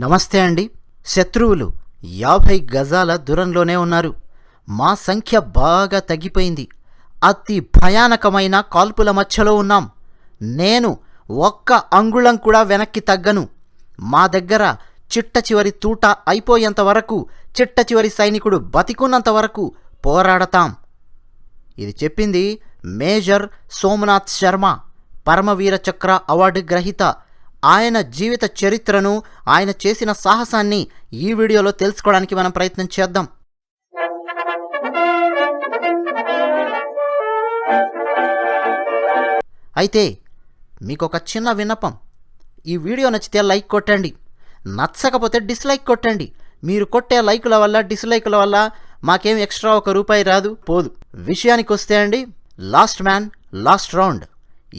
నమస్తే అండి. శత్రువులు 50 గజాల దూరంలోనే ఉన్నారు. మా సంఖ్య బాగా తగ్గిపోయింది. అతి భయానకమైన కాల్పుల మధ్యలో ఉన్నాం. నేను ఒక్క అంగుళం కూడా వెనక్కి తగ్గను. మా దగ్గర చిట్ట చివరి తూట అయిపోయేంత వరకు, చిట్ట చివరి సైనికుడు బతికున్నంత వరకు పోరాడతాం. ఇది చెప్పింది మేజర్ సోమనాథ్ శర్మ, పరమవీర చక్ర అవార్డు గ్రహీత. ఆయన జీవిత చరిత్రను, ఆయన చేసిన సాహసాన్ని ఈ వీడియోలో తెలుసుకోవడానికి మనం ప్రయత్నం చేద్దాం. అయితే మీకొక చిన్న విన్నపం. ఈ వీడియో నచ్చితే లైక్ కొట్టండి, నచ్చకపోతే డిస్లైక్ కొట్టండి. మీరు కొట్టే లైకుల వల్ల, డిస్లైకుల వల్ల మాకేం ఎక్స్ట్రా ₹1 రాదు, పోదు. విషయానికి వస్తే అండి, లాస్ట్ మ్యాన్ లాస్ట్ రౌండ్.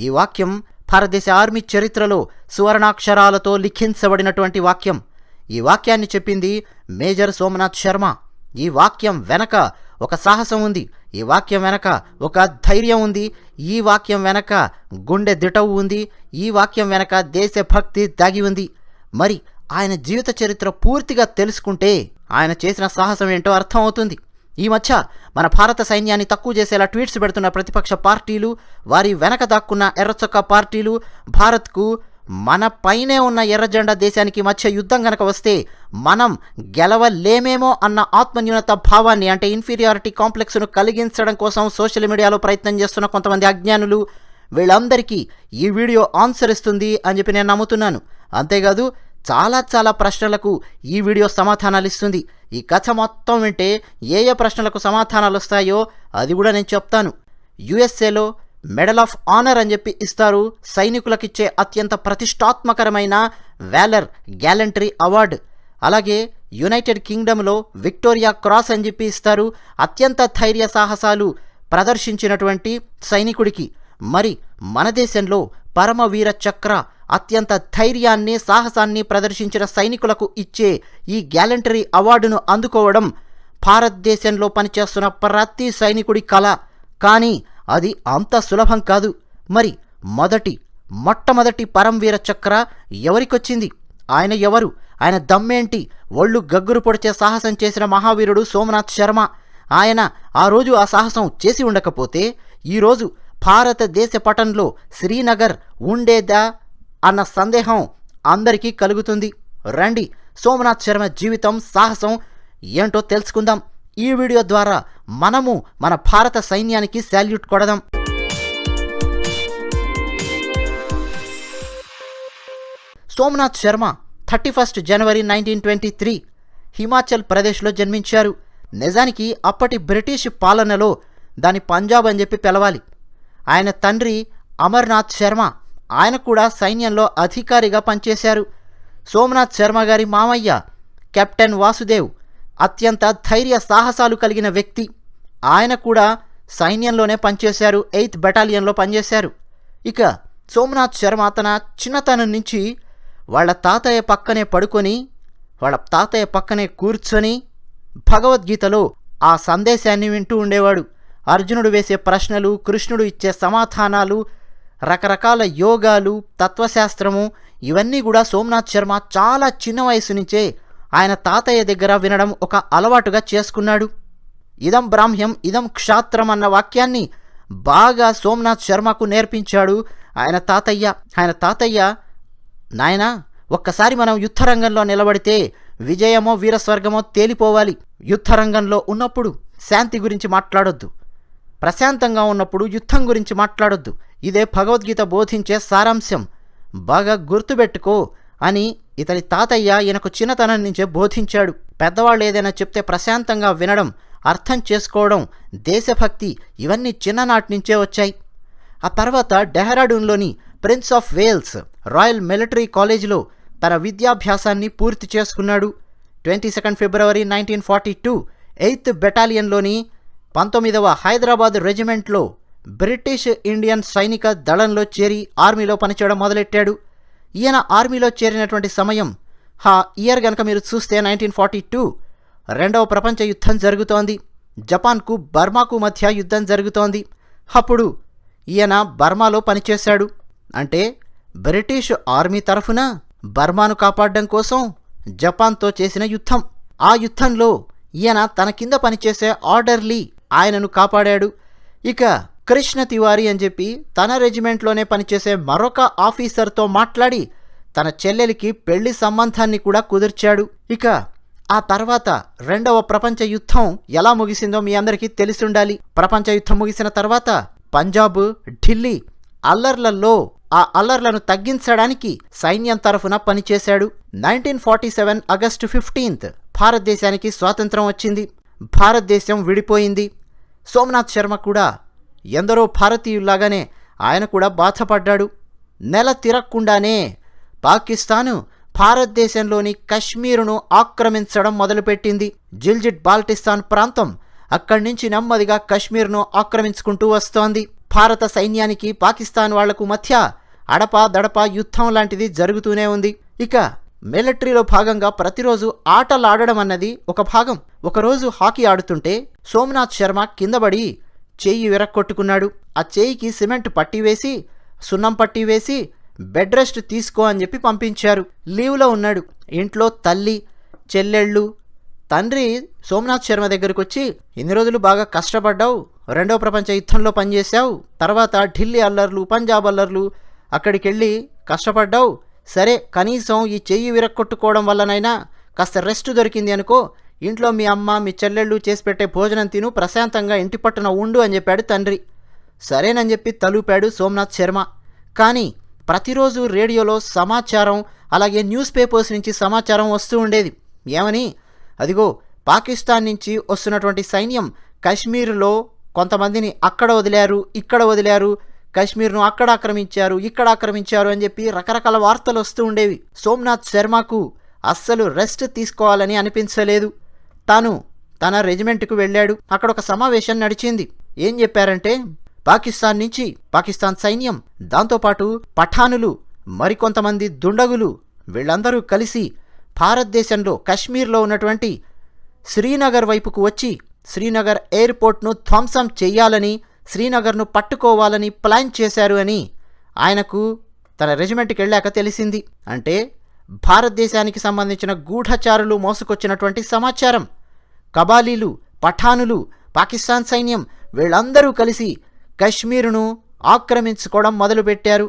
ఈ వాక్యం భారతదేశ ఆర్మీ చరిత్రలో సువర్ణాక్షరాలతో లిఖించబడినటువంటి వాక్యం. ఈ వాక్యాన్ని చెప్పింది మేజర్ సోమనాథ్ శర్మ. ఈ వాక్యం వెనక ఒక సాహసం ఉంది. ఈ వాక్యం వెనక ఒక ధైర్యం ఉంది. ఈ వాక్యం వెనక గుండె దిటవు ఉంది. ఈ వాక్యం వెనక దేశభక్తి దాగి ఉంది. మరి ఆయన జీవిత చరిత్ర పూర్తిగా తెలుసుకుంటే ఆయన చేసిన సాహసం ఏంటో అర్థం అవుతుంది. ఈ మధ్య మన భారత సైన్యాన్ని తక్కువ చేసేలా ట్వీట్స్ పెడుతున్న ప్రతిపక్ష పార్టీలు, వారి వెనక దాక్కున్న ఎర్రచొక్క పార్టీలు, భారత్కు మన పైనే ఉన్న ఎర్రజెండా దేశానికి మధ్య యుద్ధం గనక వస్తే మనం గెలవలేమేమో అన్న ఆత్మన్యూనత భావాన్ని, అంటే ఇన్ఫీరియారిటీ కాంప్లెక్స్ను కలిగించడం కోసం సోషల్ మీడియాలో ప్రయత్నం చేస్తున్న కొంతమంది అజ్ఞానులు, వీళ్ళందరికీ ఈ వీడియో ఆన్సర్ ఇస్తుంది అని చెప్పి నేను నమ్ముతున్నాను. అంతేకాదు చాలా ప్రశ్నలకు ఈ వీడియో సమాధానాలు ఇస్తుంది. ఈ కథ మొత్తం వింటే ఏ ప్రశ్నలకు సమాధానాలు వస్తాయో అది కూడా నేను చెప్తాను. యుఎస్ఏలో మెడల్ ఆఫ్ ఆనర్ అని చెప్పి ఇస్తారు, సైనికులకిచ్చే అత్యంత ప్రతిష్టాత్మకరమైన వ్యాలర్ గ్యాలంటరీ అవార్డు. అలాగే యునైటెడ్ కింగ్డమ్లో విక్టోరియా క్రాస్ అని చెప్పి ఇస్తారు, అత్యంత ధైర్య సాహసాలు ప్రదర్శించినటువంటి సైనికుడికి. మరి మన దేశంలో పరమవీర చక్ర, అత్యంత ధైర్యాన్ని, సాహసాన్ని ప్రదర్శించిన సైనికులకు ఇచ్చే ఈ గ్యాలంటరీ అవార్డును అందుకోవడం భారతదేశంలో పనిచేస్తున్న ప్రతి సైనికుడి కళ. కానీ అది అంత సులభం కాదు. మరి మొట్టమొదటి పరమవీర చక్ర ఎవరికొచ్చింది? ఆయన ఎవరు? ఆయన దమ్మేంటి? ఒళ్ళు గగ్గురు పొడిచే సాహసం చేసిన మహావీరుడు సోమనాథ్ శర్మ. ఆయన ఆ రోజు ఆ సాహసం చేసి ఉండకపోతే ఈరోజు భారతదేశ పటంలో శ్రీనగర్ ఉండేదా అన్న సందేహం అందరికీ కలుగుతుంది. రండి, సోమనాథ్ శర్మ జీవితం, సాహసం ఏంటో తెలుసుకుందాం. ఈ వీడియో ద్వారా మనము మన భారత సైన్యానికి శాల్యూట్ కొడదాం. సోమనాథ్ శర్మ 31 జనవరి 1923 హిమాచల్ ప్రదేశ్లో జన్మించారు. నిజానికి అప్పటి బ్రిటిష్ పాలనలో దాని పంజాబ్ అని చెప్పి పిలవాలి. ఆయన తండ్రి అమర్నాథ్ శర్మ, ఆయన కూడా సైన్యంలో అధికారిగా పనిచేశారు. సోమనాథ్ శర్మ గారి మామయ్య కెప్టెన్ వాసుదేవ్ అత్యంత ధైర్య సాహసాలు కలిగిన వ్యక్తి. ఆయన కూడా సైన్యంలోనే పనిచేశారు, 8th బెటాలియన్లో పనిచేశారు. ఇక సోమనాథ్ శర్మ తన చిన్నతనం నుంచి వాళ్ళ తాతయ్య పక్కనే పడుకొని, వాళ్ళ తాతయ్య పక్కనే కూర్చొని భగవద్గీతలో ఆ సందేశాన్ని వింటూ ఉండేవాడు. అర్జునుడు వేసే ప్రశ్నలు, కృష్ణుడు ఇచ్చే సమాధానాలు, రకరకాల యోగాలు, తత్వశాస్త్రము, ఇవన్నీ కూడా సోమనాథ్ శర్మ చాలా చిన్న వయసు నుంచే ఆయన తాతయ్య దగ్గర వినడం ఒక అలవాటుగా చేసుకున్నాడు. ఇదం బ్రాహ్మ్యం ఇదం క్షాత్రం అన్న వాక్యాన్ని బాగా సోమనాథ్ శర్మకు నేర్పించాడు ఆయన తాతయ్య. ఆయన తాతయ్య, నాయనా, ఒక్కసారి మనం యుద్ధరంగంలో నిలబడితే విజయమో వీరస్వర్గమో తేలిపోవాలి. యుద్ధరంగంలో ఉన్నప్పుడు శాంతి గురించి మాట్లాడొద్దు, ప్రశాంతంగా ఉన్నప్పుడు యుద్ధం గురించి మాట్లాడొద్దు. ఇదే భగవద్గీత బోధించే సారాంశం, బాగా గుర్తుపెట్టుకో అని ఇతని తాతయ్య ఈయనకు చిన్నతనం నుంచే బోధించాడు. పెద్దవాళ్ళు ఏదైనా చెప్తే ప్రశాంతంగా వినడం, అర్థం చేసుకోవడం, దేశభక్తి, ఇవన్నీ చిన్ననాటి నుంచే వచ్చాయి. ఆ తర్వాత డెహ్రాడూన్లోని Prince of Wales Royal Military కాలేజీలో తన విద్యాభ్యాసాన్ని పూర్తి చేసుకున్నాడు. 22 ఫిబ్రవరి 1942 8th బెటాలియన్లోని 19వ హైదరాబాద్ రెజిమెంట్లో బ్రిటిష్ ఇండియన్ సైనిక దళంలో చేరి ఆర్మీలో పనిచేయడం మొదలెట్టాడు. ఈయన ఆర్మీలో చేరినటువంటి సమయం ఇయర్ కనుక మీరు చూస్తే 1942 రెండవ ప్రపంచ యుద్ధం జరుగుతోంది. జపాన్కు బర్మాకు మధ్య యుద్ధం జరుగుతోంది. అప్పుడు ఈయన బర్మాలో పనిచేశాడు. అంటే బ్రిటిష్ ఆర్మీ తరఫున బర్మాను కాపాడడం కోసం జపాన్తో చేసిన యుద్ధం. ఆ యుద్ధంలో ఈయన తన కింద పనిచేసే ఆర్డర్లీ ఆయనను కాపాడాడు. ఇక కృష్ణ తివారీ అని చెప్పి తన రెజిమెంట్లోనే పనిచేసే మరొక ఆఫీసర్తో మాట్లాడి తన చెల్లెలికి పెళ్లి సంబంధాన్ని కూడా కుదిర్చాడు. ఇక ఆ తర్వాత రెండవ ప్రపంచ యుద్ధం ఎలా ముగిసిందో మీ అందరికీ తెలిసుండాలి. ప్రపంచ యుద్ధం ముగిసిన తర్వాత పంజాబ్, ఢిల్లీ అల్లర్లలో ఆ అల్లర్లను తగ్గించడానికి సైన్యం తరఫున పనిచేశాడు. 1947 ఆగస్టు 15 భారతదేశానికి స్వాతంత్రం వచ్చింది. భారతదేశం విడిపోయింది. సోమనాథ్ శర్మ కూడా ఎందరో భారతీయుల్లాగానే ఆయన కూడా బాధపడ్డాడు. నెల తిరగకుండానే పాకిస్తాను భారతదేశంలోని కశ్మీరును ఆక్రమించడం మొదలుపెట్టింది. జిల్జిట్ బాల్టిస్తాన్ ప్రాంతం అక్కడి నుంచి నెమ్మదిగా కశ్మీర్ను ఆక్రమించుకుంటూ వస్తోంది. భారత సైన్యానికి పాకిస్తాన్ వాళ్లకు మధ్య అడపా దడపా యుద్ధం లాంటిది జరుగుతూనే ఉంది. ఇక మిలిటరీలో భాగంగా ప్రతిరోజు ఆటలాడడం అన్నది ఒక భాగం. ఒకరోజు హాకీ ఆడుతుంటే సోమనాథ్ శర్మ కిందపడి చెయ్యి విరక్కొట్టుకున్నాడు. ఆ చెయ్యికి సిమెంట్ పట్టి వేసి సున్నం పట్టి వేసి బెడ్ రెస్ట్ తీసుకో అని చెప్పి పంపించారు. లీవ్లో ఉన్నాడు. ఇంట్లో తల్లి, చెల్లెళ్ళు, తండ్రి సోమనాథ్ శర్మ దగ్గరకు వచ్చి, ఇన్ని రోజులు బాగా కష్టపడ్డావు, రెండవ ప్రపంచ యుద్ధంలో పనిచేశావు, తర్వాత ఢిల్లీ అల్లర్లు, పంజాబ్ అల్లర్లు, అక్కడికి వెళ్ళి కష్టపడ్డావు, సరే కనీసం ఈ చెయ్యి విరక్కొట్టుకోవడం వల్లనైనా కాస్త రెస్ట్ దొరికింది అనుకో, ఇంట్లో మీ అమ్మ మీ చెల్లెళ్ళు చేసి పెట్టే భోజనం తిను, ప్రశాంతంగా ఇంటి పట్టున ఉండు అని చెప్పాడు తండ్రి. సరేనని చెప్పి తలూపాడు సోమనాథ్ శర్మ. కానీ ప్రతిరోజు రేడియోలో సమాచారం, అలాగే న్యూస్ పేపర్స్ నుంచి సమాచారం వస్తూ ఉండేది. ఏమని? అదిగో పాకిస్తాన్ నుంచి వస్తున్నటువంటి సైన్యం కశ్మీర్లో కొంతమందిని అక్కడ వదిలారు, ఇక్కడ వదిలారు, కశ్మీర్ను అక్కడ ఆక్రమించారు, ఇక్కడ ఆక్రమించారు అని చెప్పి రకరకాల వార్తలు వస్తూ ఉండేవి. సోమనాథ్ శర్మకు అస్సలు రెస్ట్ తీసుకోవాలని అనిపించలేదు. తాను తన రెజిమెంట్కు వెళ్ళాడు. అక్కడ ఒక సమావేశం నడిచింది. ఏం చెప్పారంటే, పాకిస్తాన్ నుంచి పాకిస్తాన్ సైన్యం, దాంతోపాటు పఠానులు, మరికొంతమంది దుండగులు, వీళ్ళందరూ కలిసి భారతదేశంలో కశ్మీర్లో ఉన్నటువంటి శ్రీనగర్ వైపుకు వచ్చి శ్రీనగర్ ఎయిర్పోర్ట్ను ధ్వంసం చెయ్యాలని, శ్రీనగర్ను పట్టుకోవాలని ప్లాన్ చేశారు అని ఆయనకు తన రెజిమెంట్కి వెళ్ళాక తెలిసింది. అంటే భారతదేశానికి సంబంధించిన గూఢచారులు మోసుకొచ్చినటువంటి సమాచారం. కబాలీలు, పఠానులు, పాకిస్తాన్ సైన్యం వీళ్ళందరూ కలిసి కశ్మీరును ఆక్రమించుకోవడం మొదలుపెట్టారు.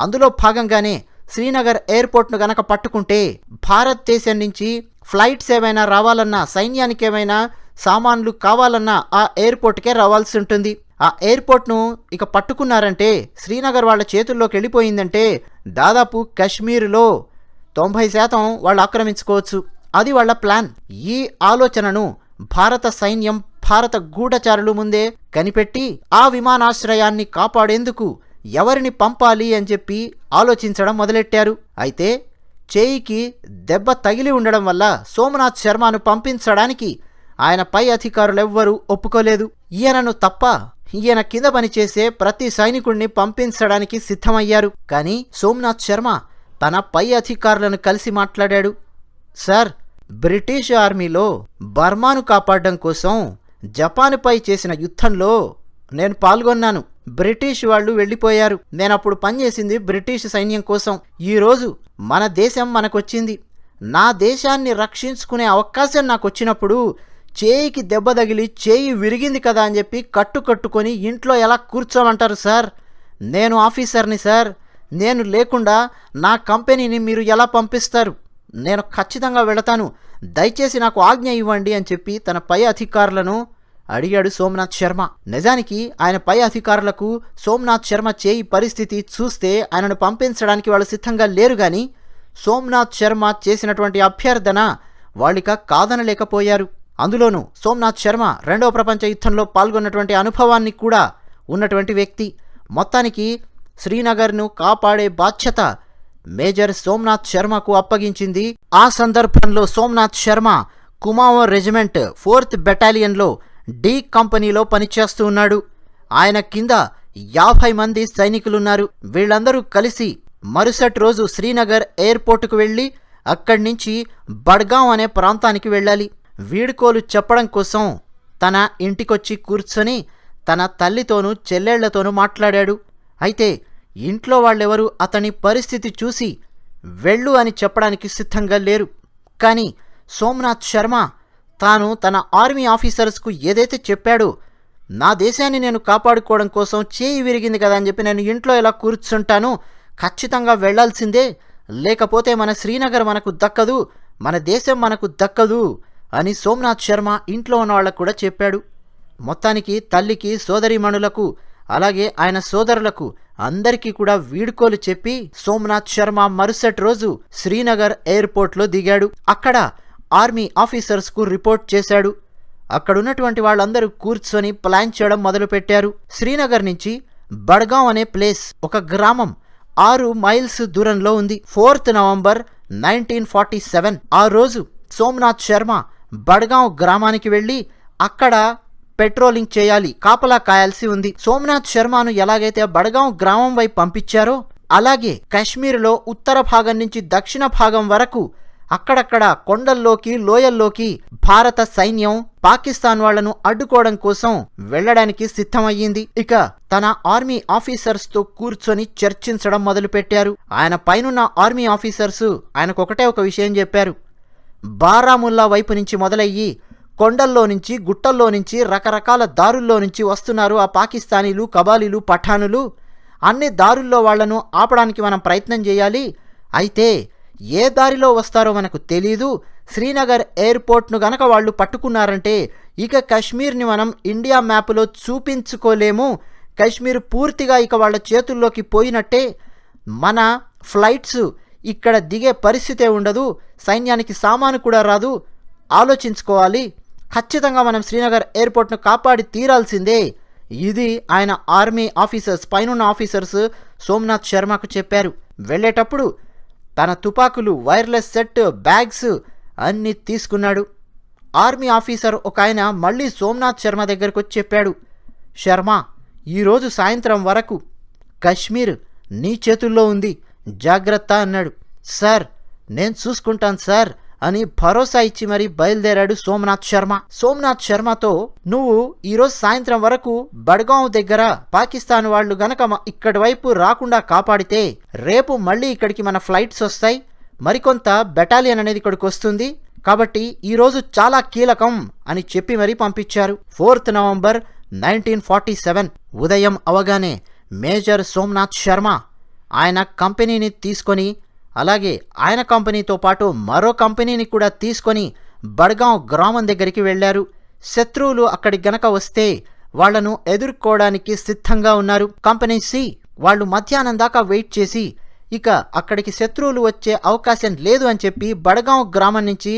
అందులో భాగంగానే శ్రీనగర్ ఎయిర్పోర్ట్ను గనక పట్టుకుంటే భారతదేశం నుంచి ఫ్లైట్స్ ఏమైనా రావాలన్నా, సైన్యానికి ఏమైనా సామాన్లు కావాలన్నా ఆ ఎయిర్పోర్ట్కే రావాల్సి ఉంటుంది. ఆ ఎయిర్పోర్ట్ను ఇక పట్టుకున్నారంటే, శ్రీనగర్ వాళ్ళ చేతుల్లోకి వెళ్ళిపోయిందంటే దాదాపు కశ్మీరులో 90% వాళ్ళు ఆక్రమించుకోవచ్చు. అది వాళ్ళ ప్లాన్. ఈ ఆలోచనను భారత సైన్యం, భారత గూఢచారులు ముందే కనిపెట్టి ఆ విమానాశ్రయాన్ని కాపాడేందుకు ఎవరిని పంపాలి అని చెప్పి ఆలోచించడం మొదలెట్టారు. అయితే చేయికి దెబ్బ తగిలి ఉండడం వల్ల సోమనాథ్ శర్మను పంపించడానికి ఆయన పై అధికారులెవ్వరూ ఒప్పుకోలేదు. ఈయనను తప్ప ఈయన కింద పనిచేసే ప్రతి సైనికుడిని పంపించడానికి సిద్ధమయ్యారు. కానీ సోమనాథ్ శర్మ తన పై అధికారులను కలిసి మాట్లాడాడు. సార్, బ్రిటిష్ ఆర్మీలో బర్మాను కాపాడడం కోసం జపాన్పై చేసిన యుద్ధంలో నేను పాల్గొన్నాను. బ్రిటిష్ వాళ్ళు వెళ్ళిపోయారు. నేనప్పుడు పనిచేసింది బ్రిటిష్ సైన్యం కోసం. ఈరోజు మన దేశం మనకొచ్చింది. నా దేశాన్ని రక్షించుకునే అవకాశం నాకు వచ్చినప్పుడు చేయికి దెబ్బ తగిలి చేయి విరిగింది కదా అని చెప్పి కట్టుకొని ఇంట్లో ఎలా కూర్చోమంటారు సార్? నేను ఆఫీసర్ని సార్. నేను లేకుండా నా కంపెనీని మీరు ఎలా పంపిస్తారు? నేను ఖచ్చితంగా వెళతాను. దయచేసి నాకు ఆజ్ఞ ఇవ్వండి అని చెప్పి తన పై అధికారులను అడిగాడు సోమనాథ్ శర్మ. నిజానికి ఆయన పై అధికారులకు సోమనాథ్ శర్మ చేయి పరిస్థితి చూస్తే ఆయనను పంపించడానికి వాళ్ళు సిద్ధంగా లేరు. కానీ సోమనాథ్ శర్మ చేసినటువంటి అభ్యర్థన వాళ్ళిక కాదనలేకపోయారు. అందులోనూ సోమనాథ్ శర్మ రెండవ ప్రపంచ యుద్ధంలో పాల్గొన్నటువంటి అనుభవాన్ని కూడా ఉన్నటువంటి వ్యక్తి. మొత్తానికి శ్రీనగర్ను కాపాడే బాధ్యత మేజర్ సోమనాథ్ శర్మకు అప్పగించింది. ఆ సందర్భంలో సోమనాథ్ శర్మ కుమావో రెజిమెంట్ 4th బెటాలియన్లో డి కంపెనీలో పనిచేస్తూ ఉన్నాడు. ఆయన కింద 50 మంది సైనికులున్నారు. వీళ్ళందరూ కలిసి మరుసటి రోజు శ్రీనగర్ ఎయిర్పోర్టుకు వెళ్ళి అక్కడి నుంచి బడ్గాం అనే ప్రాంతానికి వెళ్ళాలి. వీడ్కోలు చెప్పడం కోసం తన ఇంటికొచ్చి కూర్చొని తన తల్లితోనూ చెల్లెళ్లతోనూ మాట్లాడాడు. అయితే ఇంట్లో వాళ్ళెవరూ అతని పరిస్థితి చూసి వెళ్ళు అని చెప్పడానికి సిద్ధంగా లేరు. కానీ సోమనాథ్ శర్మ తాను తన ఆర్మీ ఆఫీసర్స్కు ఏదైతే చెప్పాడో, నా దేశాన్ని నేను కాపాడుకోవడం కోసం చేయి విరిగింది కదా అని చెప్పి నేను ఇంట్లో ఎలా కూర్చుంటాను, ఖచ్చితంగా వెళ్లాల్సిందే, లేకపోతే మన శ్రీనగర్ మనకు దక్కదు, మన దేశం మనకు దక్కదు అని సోమనాథ్ శర్మ ఇంట్లో ఉన్న వాళ్ళకు కూడా చెప్పాడు. మొత్తానికి తల్లికి, సోదరీమణులకు, అలాగే ఆయన సోదరులకు అందరికీ కూడా వీడ్కోలు చెప్పి సోమనాథ్ శర్మ మరుసటి రోజు శ్రీనగర్ ఎయిర్పోర్ట్లో దిగాడు. అక్కడ ఆర్మీ ఆఫీసర్స్కు రిపోర్ట్ చేశాడు. అక్కడున్నటువంటి వాళ్ళందరూ కూర్చొని ప్లాన్ చేయడం మొదలుపెట్టారు. శ్రీనగర్ నుంచి బడ్గాం అనే ప్లేస్, ఒక గ్రామం 6 మైల్స్ దూరంలో ఉంది. 4th నవంబర్ 1947 ఆ రోజు సోమనాథ్ శర్మ బడ్గాం గ్రామానికి వెళ్ళి అక్కడ పెట్రోలింగ్ చేయాలి, కాపలా కాయాల్సి ఉంది. సోమనాథ్ శర్మను ఎలాగైతే బడ్గాం గ్రామం వైపు పంపించారో అలాగే కాశ్మీర్లో ఉత్తర భాగం నుంచి దక్షిణ భాగం వరకు అక్కడక్కడ కొండల్లోకి, లోయల్లోకి భారత సైన్యం పాకిస్తాన్ వాళ్లను అడ్డుకోవడం కోసం వెళ్లడానికి సిద్ధమయ్యింది. ఇక తన ఆర్మీ ఆఫీసర్స్తో కూర్చొని చర్చించడం మొదలుపెట్టారు. ఆయన పైనున్న ఆర్మీ ఆఫీసర్స్ ఆయనకు ఒకటే ఒక విషయం చెప్పారు. బారాముల్లా వైపు నుంచి మొదలయ్యి కొండల్లో నుంచి, గుట్టల్లో నుంచి, రకరకాల దారుల్లో నుంచి వస్తున్నారు ఆ పాకిస్తానీలు, కబాలీలు, పఠానులు. అన్ని దారుల్లో వాళ్లను ఆపడానికి మనం ప్రయత్నం చేయాలి. అయితే ఏ దారిలో వస్తారో మనకు తెలీదు. శ్రీనగర్ ఎయిర్పోర్ట్ను గనక వాళ్ళు పట్టుకున్నారంటే ఇక కాశ్మీర్ని మనం ఇండియా మ్యాప్లో చూపించుకోలేము. కాశ్మీర్ పూర్తిగా ఇక వాళ్ళ చేతుల్లోకి పోయినట్టే. మన ఫ్లైట్స్ ఇక్కడ దిగే పరిస్థితే ఉండదు, సైన్యానికి సామాను కూడా రాదు. ఆలోచించుకోవాలి, ఖచ్చితంగా మనం శ్రీనగర్ ఎయిర్పోర్ట్ను కాపాడి తీరాల్సిందే. ఇది ఆయన ఆర్మీ ఆఫీసర్స్, పైనున్న ఆఫీసర్స్ సోమనాథ్ శర్మకు చెప్పారు. వెళ్ళేటప్పుడు తన తుపాకులు, వైర్లెస్ సెట్, బ్యాగ్స్ అన్నీ తీసుకున్నాడు. ఆర్మీ ఆఫీసర్ ఒక ఆయన మళ్ళీ సోమనాథ్ శర్మ దగ్గరకు వచ్చి చెప్పాడు, శర్మ, ఈరోజు సాయంత్రం వరకు కాశ్మీర్ నీ చేతుల్లో ఉంది, జాగ్రత్త అన్నాడు. సార్, నేను చూసుకుంటాను సార్ అని భరోసా ఇచ్చి మరీ బయలుదేరాడు సోమనాథ్ శర్మ. సోమనాథ్ శర్మతో, నువ్వు ఈరోజు సాయంత్రం వరకు బడ్గాం దగ్గర పాకిస్తాన్ వాళ్ళు గనక ఇక్కడి వైపు రాకుండా కాపాడితే రేపు మళ్ళీ ఇక్కడికి మన ఫ్లైట్స్ వస్తాయి, మరికొంత బెటాలియన్ అనేది ఇక్కడికి వస్తుంది, కాబట్టి ఈరోజు చాలా కీలకం అని చెప్పి మరీ పంపించారు. 4th నవంబర్ 1947 ఉదయం అవగానే మేజర్ సోమనాథ్ శర్మ ఆయన కంపెనీని తీసుకొని, అలాగే ఆయన కంపెనీతో పాటు మరో కంపెనీని కూడా తీసుకొని బడ్గాం గ్రామం దగ్గరికి వెళ్లారు. శత్రువులు అక్కడికి గనక వస్తే వాళ్లను ఎదుర్కోవడానికి సిద్ధంగా ఉన్నారు. కంపెనీ సి వాళ్ళు మధ్యాహ్నం దాకా వెయిట్ చేసి ఇక అక్కడికి శత్రువులు వచ్చే అవకాశం లేదు అని చెప్పి బడ్గాం గ్రామం నుంచి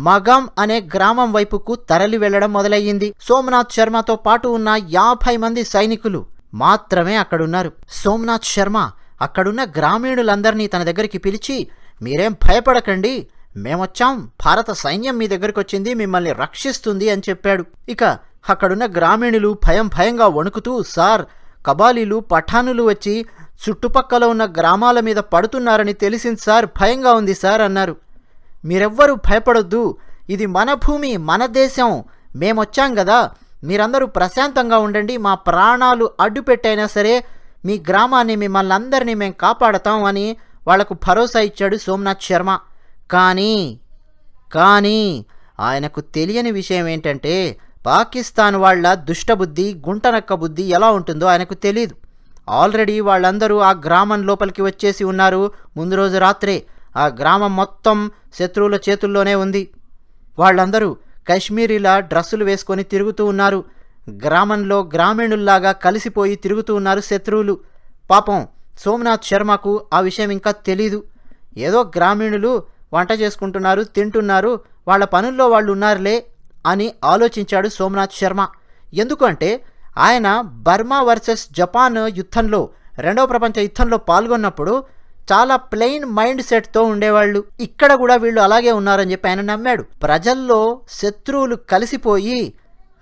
మగాం అనే గ్రామం వైపుకు తరలి వెళ్లడం మొదలయ్యింది. సోమనాథ్ శర్మతో పాటు ఉన్న 50 మంది సైనికులు మాత్రమే అక్కడున్నారు. సోమనాథ్ శర్మ అక్కడున్న గ్రామీణులందరినీ తన దగ్గరికి పిలిచి, మీరేం భయపడకండి, మేమొచ్చాం, భారత సైన్యం మీ దగ్గరికి వచ్చింది, మిమ్మల్ని రక్షిస్తుంది అని చెప్పాడు. ఇక అక్కడున్న గ్రామీణులు భయంగా వణుకుతూ, సార్, కబాలీలు, పఠానులు వచ్చి చుట్టుపక్కల ఉన్న గ్రామాల మీద పడుతున్నారని తెలిసింది సార్, భయంగా ఉంది సార్ అన్నారు. మీరెవ్వరూ భయపడొద్దు, ఇది మన భూమి, మన దేశం, మేమొచ్చాం కదా, మీరందరూ ప్రశాంతంగా ఉండండి, మా ప్రాణాలు అడ్డుపెట్టైనా సరే మీ గ్రామాన్ని, మిమ్మల్ని అందరినీ మేము కాపాడతాం అని వాళ్లకు భరోసా ఇచ్చాడు సోమనాథ్ శర్మ. కానీ ఆయనకు తెలియని విషయం ఏంటంటే పాకిస్తాన్ వాళ్ల దుష్టబుద్ధి, గుంటనక్క బుద్ధి ఎలా ఉంటుందో ఆయనకు తెలీదు. ఆల్రెడీ వాళ్ళందరూ ఆ గ్రామం లోపలికి వచ్చేసి ఉన్నారు. ముందు రోజు రాత్రే ఆ గ్రామం మొత్తం శత్రువుల చేతుల్లోనే ఉంది. వాళ్ళందరూ కాశ్మీరీలా డ్రెస్సులు వేసుకొని తిరుగుతూ ఉన్నారు. గ్రామంలో గ్రామీణుల్లాగా కలిసిపోయి తిరుగుతూ ఉన్నారు శత్రువులు. పాపం సోమనాథ్ శర్మకు ఆ విషయం ఇంకా తెలీదు. ఏదో గ్రామీణులు వంట చేసుకుంటున్నారు, తింటున్నారు, వాళ్ళ పనుల్లో వాళ్ళు ఉన్నారులే అని ఆలోచించాడు సోమనాథ్ శర్మ. ఎందుకంటే ఆయన బర్మా వర్సెస్ జపాన్ యుద్ధంలో, 2వ ప్రపంచ యుద్ధంలో పాల్గొన్నప్పుడు చాలా ప్లెయిన్ మైండ్ సెట్తో ఉండేవాళ్ళు. ఇక్కడ కూడా వీళ్ళు అలాగే ఉన్నారని చెప్పి ఆయన నమ్మాడు. ప్రజల్లో శత్రువులు కలిసిపోయి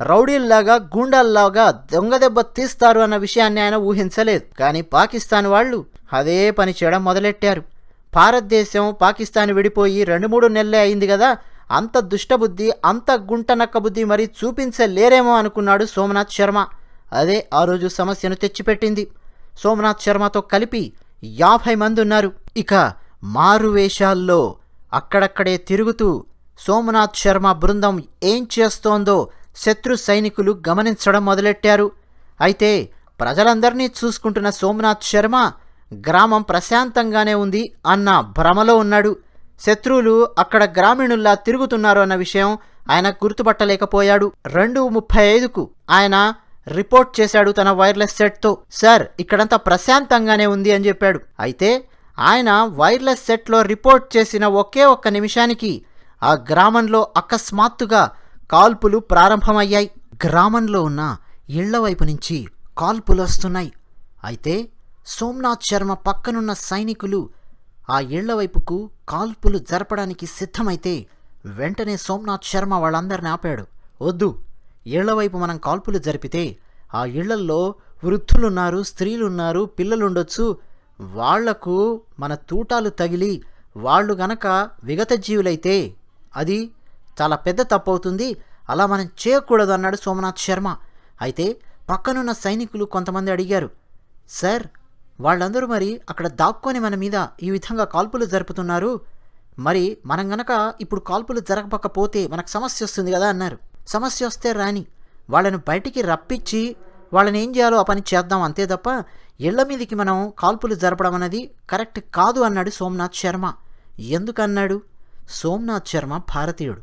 రౌడీల్లాగా, గూండాల్లాగా దొంగదెబ్బ తీస్తారు అన్న విషయాన్ని ఆయన ఊహించలేదు. కానీ పాకిస్తాన్ వాళ్ళు అదే పని చేయడం మొదలెట్టారు. భారతదేశం, పాకిస్తాన్ విడిపోయి 2-3 నెలలే అయింది కదా, అంత దుష్టబుద్ధి, అంత గుంటనక్క బుద్ధి మరి చూపించలేరేమో అనుకున్నాడు సోమనాథ్ శర్మ. అదే ఆ రోజు సమస్యను తెచ్చిపెట్టింది. సోమనాథ్ శర్మతో కలిపి 50 మంది ఉన్నారు. ఇక మారువేషాల్లో అక్కడక్కడే తిరుగుతూ సోమనాథ్ శర్మ బృందం ఏం చేస్తోందో శత్రు సైనికులు గమనించడం మొదలెట్టారు. అయితే ప్రజలందరినీ చూసుకుంటున్న సోమనాథ్ శర్మ గ్రామం ప్రశాంతంగానే ఉంది అన్న భ్రమలో ఉన్నాడు. శత్రువులు అక్కడ గ్రామీణుల్లా తిరుగుతున్నారు అన్న విషయం ఆయన గుర్తుపట్టలేకపోయాడు. 2:35కు ఆయన రిపోర్ట్ చేశాడు తన వైర్లెస్ సెట్తో. సార్, ఇక్కడంతా ప్రశాంతంగానే ఉంది అని చెప్పాడు. అయితే ఆయన వైర్లెస్ సెట్లో రిపోర్ట్ చేసిన ఒకే ఒక్క నిమిషానికి ఆ గ్రామంలో అకస్మాత్తుగా కాల్పులు ప్రారంభమయ్యాయి. గ్రామంలో ఉన్న ఇళ్ల వైపు నుంచి కాల్పులు వస్తున్నాయి. అయితే సోమనాథ్ శర్మ పక్కనున్న సైనికులు ఆ ఇళ్ల వైపుకు కాల్పులు జరపడానికి సిద్ధమైతే వెంటనే సోమనాథ్ శర్మ వాళ్ళందరిని ఆపాడు. వద్దు, ఇళ్ల వైపు మనం కాల్పులు జరిపితే ఆ ఇళ్లల్లో వృద్ధులున్నారు, స్త్రీలున్నారు, పిల్లలుండొచ్చు, వాళ్లకు మన తూటాలు తగిలి వాళ్ళు గనక విగత జీవులైతే అది చాలా పెద్ద తప్పవుతుంది, అలా మనం చేయకూడదు అన్నాడు సోమనాథ్ శర్మ. అయితే పక్కనున్న సైనికులు కొంతమంది అడిగారు, సార్ వాళ్ళందరూ మరి అక్కడ దాక్కొని మన మీద ఈ విధంగా కాల్పులు జరుపుతున్నారు, మరి మనం గనక ఇప్పుడు కాల్పులు జరగకపోతే మనకు సమస్య వస్తుంది కదా అన్నారు. సమస్య వస్తే రాని, వాళ్ళని బయటికి రప్పించి వాళ్ళని ఏం చేయాలో ఆ పని చేద్దాం, అంతే తప్ప ఇళ్ల మీదకి మనం కాల్పులు జరపడం అనేది కరెక్ట్ కాదు అన్నాడు సోమనాథ్ శర్మ. ఎందుకన్నాడు? సోమనాథ్ శర్మ భారతీయుడు.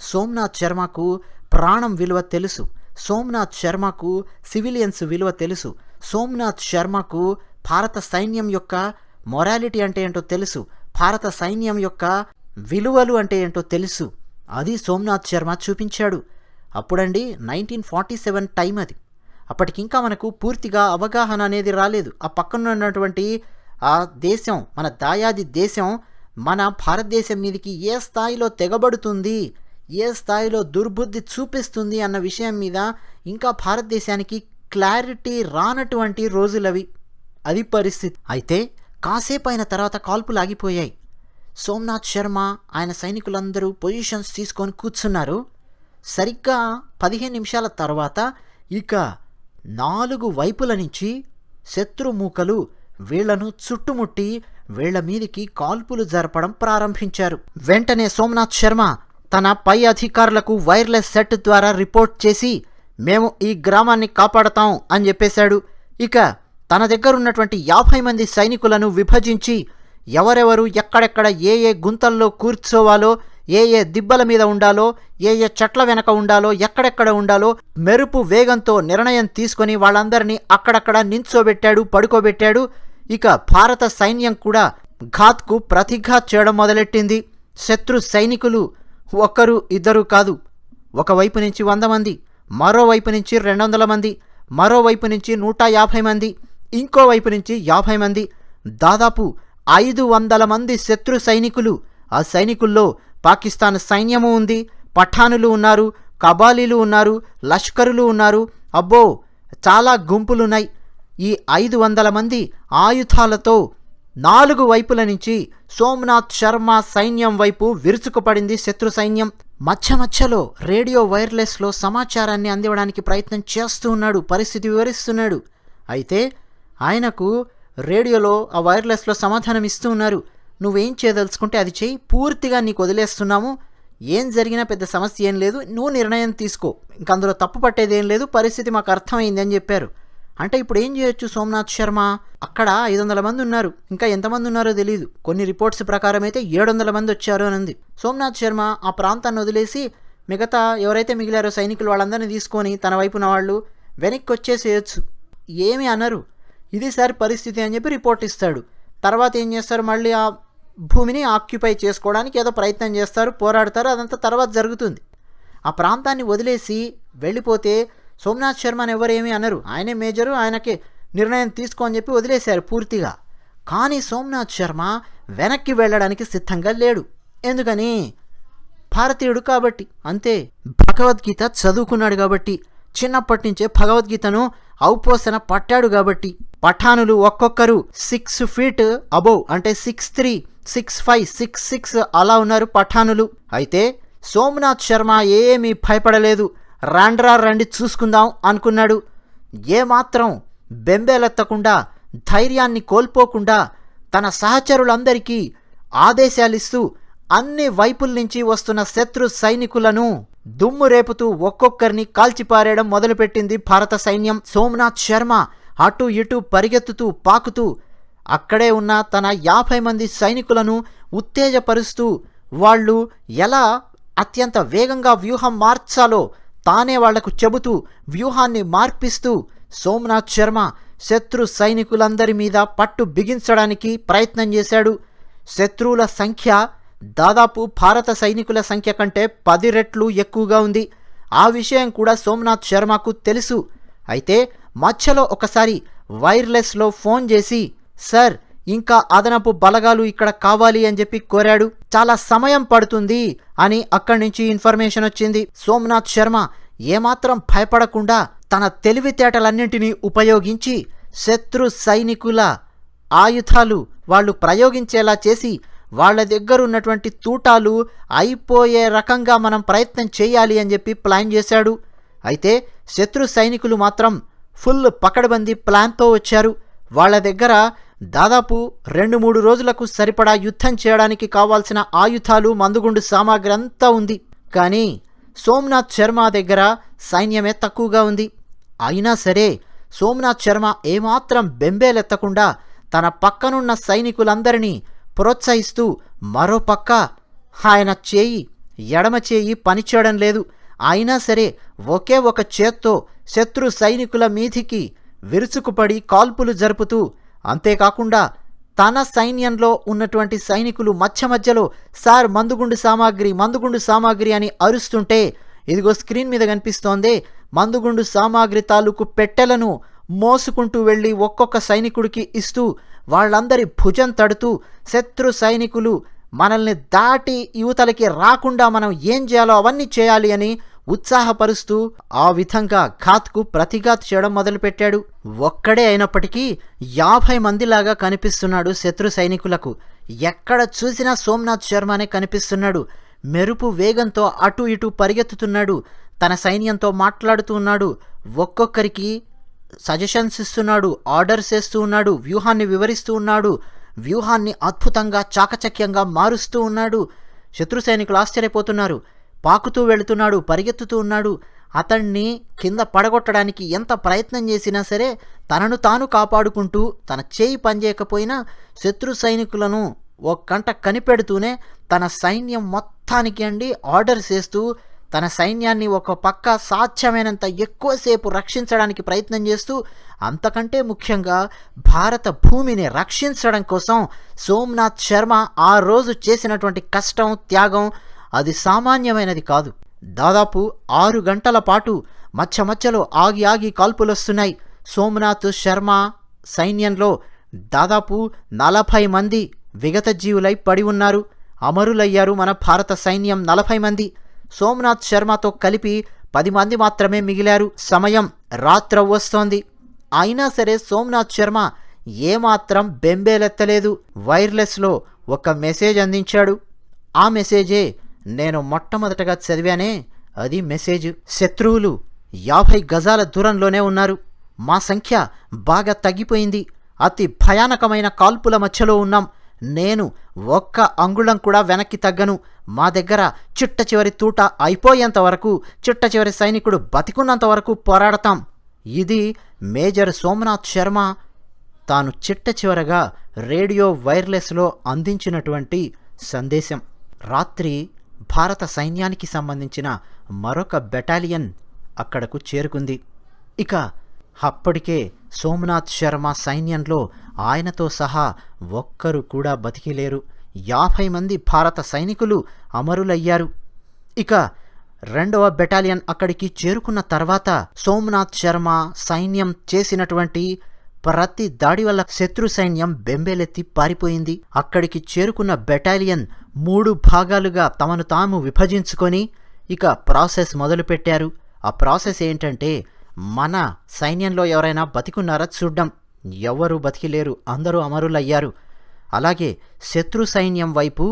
సోమనాథ్ శర్మకు ప్రాణం విలువ తెలుసు. సోమనాథ్ శర్మకు సివిలియన్స్ విలువ తెలుసు. సోమనాథ్ శర్మకు భారత సైన్యం యొక్క మొరాలిటీ అంటే ఏంటో తెలుసు. భారత సైన్యం యొక్క విలువలు అంటే ఏంటో తెలుసు. అది సోమనాథ్ శర్మ చూపించాడు. అప్పుడండి 1947 టైం అది. అప్పటికింకా మనకు పూర్తిగా అవగాహన అనేది రాలేదు. ఆ పక్కన ఉన్నటువంటి ఆ దేశం, మన దాయాది దేశం మన భారతదేశం మీదకి ఏ స్థాయిలో తెగబడుతుంది, ఏ స్థాయిలో దుర్బుద్ధి చూపిస్తుంది అన్న విషయం మీద ఇంకా భారతదేశానికి క్లారిటీ రానటువంటి రోజులవి. అది పరిస్థితి. అయితే కాసేపు అయిన తర్వాత కాల్పులు ఆగిపోయాయి. సోమనాథ్ శర్మ ఆయన సైనికులందరూ పొజిషన్స్ తీసుకొని కూర్చున్నారు. సరిగ్గా 15 నిమిషాల తర్వాత ఇక 4 వైపుల నుంచి శత్రుమూకలు వీళ్లను చుట్టుముట్టి వీళ్ల మీదికి కాల్పులు జరపడం ప్రారంభించారు. వెంటనే సోమనాథ్ శర్మ తన పై అధికారులకు వైర్లెస్ సెట్ ద్వారా రిపోర్ట్ చేసి మేము ఈ గ్రామాన్ని కాపాడతాం అని చెప్పేశాడు. ఇక తన దగ్గర ఉన్నటువంటి 50 మంది సైనికులను విభజించి ఎవరెవరు ఎక్కడెక్కడ ఏ ఏ గుంతల్లో కూర్చోవాలో, ఏ ఏ దిబ్బల మీద ఉండాలో, ఏ ఏ చెట్ల వెనక ఉండాలో, ఎక్కడెక్కడ ఉండాలో మెరుపు వేగంతో నిర్ణయం తీసుకొని వాళ్ళందరినీ అక్కడక్కడ నించోబెట్టాడు, పడుకోబెట్టాడు. ఇక భారత సైన్యం కూడా ఘాత్కు ప్రతిఘాత్ చేయడం మొదలెట్టింది. శత్రు సైనికులు ఒకరు ఇద్దరు కాదు, ఒకవైపు నుంచి 100 మంది, మరోవైపు నుంచి 200 మంది, మరోవైపు నుంచి 150 మంది, ఇంకోవైపు నుంచి 50 మంది, దాదాపు 500 మంది శత్రు సైనికులు. ఆ సైనికుల్లో పాకిస్తాన్ సైన్యము ఉంది, పఠానులు ఉన్నారు, కబాలీలు ఉన్నారు, లష్కరులు ఉన్నారు. అబ్బో, చాలా గుంపులున్నాయి. ఈ 500 మంది ఆయుధాలతో 4 వైపుల నుంచి సోమనాథ్ శర్మ సైన్యం వైపు విరుచుకుపడింది శత్రు సైన్యం. మధ్యలో రేడియో వైర్లెస్లో సమాచారాన్ని అందివ్వడానికి ప్రయత్నం చేస్తూ ఉన్నాడు, పరిస్థితి వివరిస్తున్నాడు. అయితే ఆయనకు రేడియోలో ఆ వైర్లెస్లో సమాధానం ఇస్తూ ఉన్నారు, నువ్వేం చేయదలుచుకుంటే అది చేయి, పూర్తిగా నీకు వదిలేస్తున్నాము, ఏం జరిగినా పెద్ద సమస్య ఏం లేదు, నువ్వు నిర్ణయం తీసుకో, ఇంక అందులో తప్పు పట్టేదేం లేదు, పరిస్థితి మాకు అర్థమైంది అని చెప్పారు. అంటే ఇప్పుడు ఏం చేయొచ్చు సోమనాథ్ శర్మ? అక్కడ 500 మంది ఉన్నారు, ఇంకా ఎంతమంది ఉన్నారో తెలియదు. కొన్ని రిపోర్ట్స్ ప్రకారం అయితే 700 మంది వచ్చారు అని ఉంది. సోమనాథ్ శర్మ ఆ ప్రాంతాన్ని వదిలేసి మిగతా ఎవరైతే మిగిలారో సైనికులు వాళ్ళందరినీ తీసుకొని తన వైపున వాళ్ళు వెనక్కి వచ్చేసేయచ్చు, ఏమీ అనరు. ఇది సారి పరిస్థితి అని చెప్పి రిపోర్ట్ ఇస్తాడు. తర్వాత ఏం చేస్తారు, మళ్ళీ ఆ భూమిని ఆక్యుపై చేసుకోవడానికి ఏదో ప్రయత్నం చేస్తారు, పోరాడతారు, అదంతా తర్వాత జరుగుతుంది. ఆ ప్రాంతాన్ని వదిలేసి వెళ్ళిపోతే సోమనాథ్ శర్మని ఎవరేమీ అనరు, ఆయనే మేజరు, ఆయనకే నిర్ణయం తీసుకో అని చెప్పి వదిలేశారు పూర్తిగా. కానీ సోమనాథ్ శర్మ వెనక్కి వెళ్ళడానికి సిద్ధంగా లేడు. ఎందుకని? భారతీయుడు కాబట్టి, అంతే. భగవద్గీత చదువుకున్నాడు కాబట్టి, చిన్నప్పటి నుంచే భగవద్గీతను ఔపోసన పట్టాడు కాబట్టి. పఠానులు ఒక్కొక్కరు 6 feet అబోవ్, అంటే 6'3", 6'5", 6'6" అలా ఉన్నారు పఠానులు. అయితే సోమనాథ్ శర్మ ఏమీ భయపడలేదు. రండి చూసుకుందాం అనుకున్నాడు. ఏమాత్రం బెంబేలెత్తకుండా, ధైర్యాన్ని కోల్పోకుండా తన సహచరులందరికీ ఆదేశాలిస్తూ అన్ని వైపుల నుంచి వస్తున్న శత్రు సైనికులను దుమ్ము రేపుతూ ఒక్కొక్కరిని కాల్చిపారేయడం మొదలుపెట్టింది భారత సైన్యం. సోమనాథ్ శర్మ అటు ఇటు పరిగెత్తుతూ పాకుతూ అక్కడే ఉన్న తన 50 మంది సైనికులను ఉత్తేజపరుస్తూ వాళ్ళు ఎలా అత్యంత వేగంగా వ్యూహం మార్చాలో తానే వాళ్లకు చెబుతూ వ్యూహాన్ని మార్పిస్తూ సోమనాథ్ శర్మ శత్రు సైనికులందరి మీద పట్టు బిగించడానికి ప్రయత్నం చేశాడు. శత్రువుల సంఖ్య దాదాపు భారత సైనికుల సంఖ్య కంటే 10 రెట్లు ఎక్కువగా ఉంది. ఆ విషయం కూడా సోమనాథ్ శర్మకు తెలుసు. అయితే మధ్యలో ఒకసారి వైర్లెస్లో ఫోన్ చేసి, సార్ ఇంకా అదనపు బలగాలు ఇక్కడ కావాలి అని చెప్పి కోరాడు. చాలా సమయం పడుతుంది అని అక్కడి నుంచి ఇన్ఫర్మేషన్ వచ్చింది. సోమనాథ్ శర్మ ఏమాత్రం భయపడకుండా తన తెలివితేటలన్నింటినీ ఉపయోగించి శత్రు సైనికుల ఆయుధాలు వాళ్ళు ప్రయోగించేలా చేసి వాళ్ళ దగ్గర ఉన్నటువంటి తూటాలు అయిపోయే రకంగా మనం ప్రయత్నం చేయాలి అని చెప్పి ప్లాన్ చేశాడు. అయితే శత్రు సైనికులు మాత్రం ఫుల్ పకడ్బందీ ప్లాన్తో వచ్చారు. వాళ్ళ దగ్గర దాదాపు 2-3 రోజులకు సరిపడా యుద్ధం చేయడానికి కావాల్సిన ఆయుధాలు, మందుగుండు సామాగ్రి అంతా ఉంది. కానీ సోమనాథ్ శర్మ దగ్గర సైన్యమే తక్కువగా ఉంది. అయినా సరే సోమనాథ్ శర్మ ఏమాత్రం బెంబేలెత్తకుండా తన పక్కనున్న సైనికులందరినీ ప్రోత్సహిస్తూ మరోపక్క ఆయన ఎడమ చేయి పనిచేయడం లేదు. అయినా సరే ఒకే ఒక చేత్తో శత్రు సైనికుల మీదికి విరుచుకుపడి కాల్పులు జరుపుతూ, అంతేకాకుండా తన సైన్యంలో ఉన్నటువంటి సైనికులు మధ్యలో సార్ మందుగుండు సామాగ్రి అని అరుస్తుంటే, ఇదిగో స్క్రీన్ మీద కనిపిస్తోంది, మందుగుండు సామాగ్రి తాలూకు పెట్టెలను మోసుకుంటూ వెళ్ళి ఒక్కొక్క సైనికుడికి ఇస్తూ వాళ్ళందరి భుజం తడుతూ శత్రు సైనికులు మనల్ని దాటి యువతలకి రాకుండా మనం ఏం చేయాలో అవన్నీ చేయాలి అని ఉత్సాహపరుస్తూ ఆ విధంగా ఘాత్కు ప్రతిఘాత్ చేయడం మొదలుపెట్టాడు. ఒక్కడే అయినప్పటికీ 50 మందిలాగా కనిపిస్తున్నాడు శత్రు సైనికులకు. ఎక్కడ చూసినా సోమనాథ్ శర్మనే కనిపిస్తున్నాడు. మెరుపు వేగంతో అటు ఇటు పరిగెత్తుతున్నాడు. తన సైన్యంతో మాట్లాడుతూ ఉన్నాడు. ఒక్కొక్కరికి సజెషన్స్ ఇస్తున్నాడు, ఆర్డర్స్ చేస్తూ ఉన్నాడు, వ్యూహాన్ని వివరిస్తూ ఉన్నాడు, వ్యూహాన్ని అద్భుతంగా చాకచక్యంగా మారుస్తూ ఉన్నాడు. శత్రు సైనికులు ఆశ్చర్యపోతున్నారు. పాకుతూ వెళుతున్నాడు, పరిగెత్తుతూ ఉన్నాడు. అతన్ని కింద పడగొట్టడానికి ఎంత ప్రయత్నం చేసినా సరే తనను తాను కాపాడుకుంటూ తన చేయి పనిచేయకపోయినా శత్రు సైనికులను ఒక కంట కనిపెడుతూనే తన సైన్యం మొత్తానికి ఆర్డర్స్ చేస్తూ తన సైన్యాన్ని ఒక పక్క సాధ్యమైనంత ఎక్కువసేపు రక్షించడానికి ప్రయత్నం చేస్తూ, అంతకంటే ముఖ్యంగా భారత భూమిని రక్షించడం కోసం సోమనాథ్ శర్మ ఆ రోజు చేసినటువంటి కష్టం, త్యాగం అది సామాన్యమైనది కాదు. దాదాపు 6 గంటల పాటు మధ్యలో ఆగి కాల్పులొస్తున్నాయి. సోమనాథ్ శర్మ సైన్యంలో దాదాపు 40 మంది విగతజీవులై పడి ఉన్నారు. అమరులయ్యారు మన భారత సైన్యం 40 మంది. సోమనాథ్ శర్మతో కలిపి 10 మంది మాత్రమే మిగిలారు. సమయం రాత్రి వస్తోంది. అయినా సరే సోమనాథ్ శర్మ ఏమాత్రం బెంబేలెత్తలేదు. వైర్లెస్లో ఒక మెసేజ్ అందించాడు. ఆ మెసేజే నేను మొట్టమొదటగా చదివానే, అది మెసేజ్. శత్రువులు 50 గజాల దూరంలోనే ఉన్నారు. మా సంఖ్య బాగా తగ్గిపోయింది. అతి భయానకమైన కాల్పుల మధ్యలో ఉన్నాం. నేను ఒక్క అంగుళం కూడా వెనక్కి తగ్గను. మా దగ్గర చిట్ట చివరి తూట అయిపోయేంత వరకు, చిట్ట చివరి సైనికుడు బతికున్నంత వరకు పోరాడతాం. ఇది మేజర్ సోమనాథ్ శర్మ తాను చిట్ట చివరగా రేడియో వైర్లెస్లో అందించినటువంటి సందేశం. రాత్రి భారత సైన్యానికి సంబంధించిన మరొక బెటాలియన్ అక్కడకు చేరుకుంది. ఇక అప్పటికే సోమనాథ్ శర్మ సైన్యంలో ఆయనతో సహా ఒక్కరు కూడా బతికిలేరు. 50 మంది భారత సైనికులు అమరులయ్యారు. ఇక 2వ బెటాలియన్ అక్కడికి చేరుకున్న తర్వాత సోమనాథ్ శర్మ సైన్యం చేసినటువంటి ప్రతి దాడి వల్ల శత్రు సైన్యం బెంబేలెత్తి పారిపోయింది. అక్కడికి చేరుకున్న బెటాలియన్ 3 భాగాలుగా తమను తాము విభజించుకొని ఇక ప్రాసెస్ మొదలుపెట్టారు. ఆ ప్రాసెస్ ఏంటంటే, మన సైన్యంలో ఎవరైనా బతికున్నారా చూడ్డం. ఎవరు బతికిలేరు, అందరూ అమరులయ్యారు. అలాగే శత్రు సైన్యం వైపు